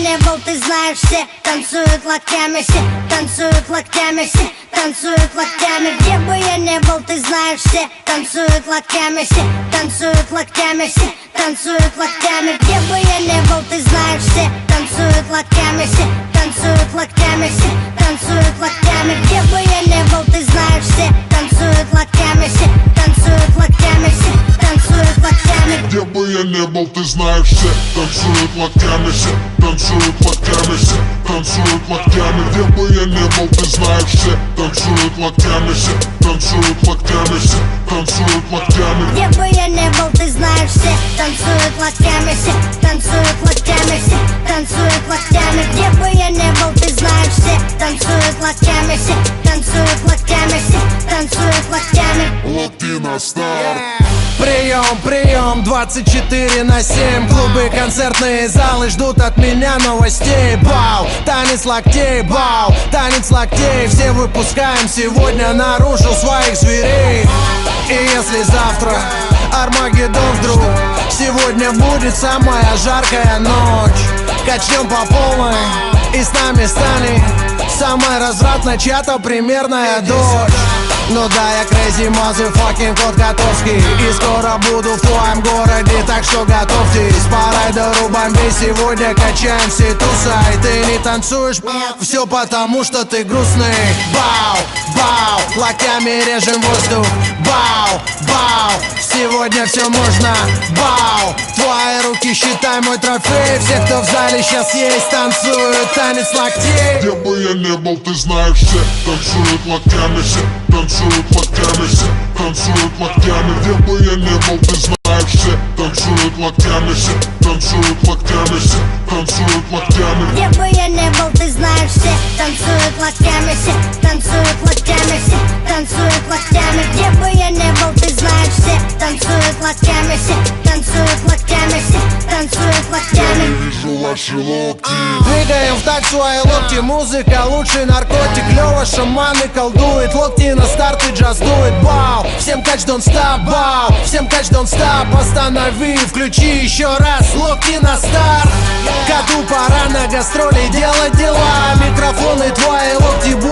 не был, ты знаешь, все танцуют локтями, все танцуют локтями, все танцуют локтями. Где бы я не был, ты знаешь, все танцуют локтями, все танцуют локтями, все танцуют локтями. Где бы я не был, ты знаешь, все танцуют локтями, все танцуют локтями, все танцуют локтями. Где бы я не был, ты знаешь, все танцуют локтями, все танцуют локтями, все танцуют локтями. Где бы я не был, ты знаешь, все танцуют локтями, все танцуют локтями, все танцуют локтями. Где бы я не был, ты знаешь, все танцуют локтями, все танцуют локтями, все танцуют локтями. Где бы я не был, ты знаешь, все танцуют локтями, все танцуют локтями, все танцуют локтями. Где бы я не был, ты знаешь, все танцуют локтями, все танцуют локтями, все танцуют локтями. Локти на старт. Прием, прием, 24/7. Клубы, концертные залы ждут от меня новостей. Бау, танец локтей, бау, танец локтей. Все выпускаем сегодня наружу своих зверей. И если завтра Армагеддон вдруг, сегодня будет самая жаркая ночь. Качнем по полной, и с нами станет самая развратная чья-то примерная дочь. Ну да, я crazy motherfucking кот Котовский, и скоро буду в твоем городе, так что готовьтесь. По райдеру бомбей сегодня качаем все туса. И ты не танцуешь, все потому что ты грустный. Бау, бау, локтями режем воздух. Бау, бау, сегодня все можно. Бау, твои руки считай мой трофей. Все, кто в зале сейчас есть, танцуют танец локтей. Где бы я не был, ты знаешь, все танцуют локтями, все танцуют локтями, все танцуют локтями. Где бы я не был, ты знаешь, все танцуют локтями, все танцуют локтями, все танцуют локтями. Где бы я не был, ты знаешь, все танцуют локтями, все танцуют локтями, все танцуют локтями. Где бы я не был, ты знаешь, все танцуют локтями, все танцуют локтями, все танцуют локтями. Вижу ваши локти. Двигаем в такт свои локти, музыка лучший наркотик. Лёва шаманы колдует, локти на старт и джаз дует. Бау, всем кач don't stop, бау, всем кач don't stop. Останови, включи еще раз, локти на старт. Коту пора на гастроли делать дела, микрофоны твои локти будут.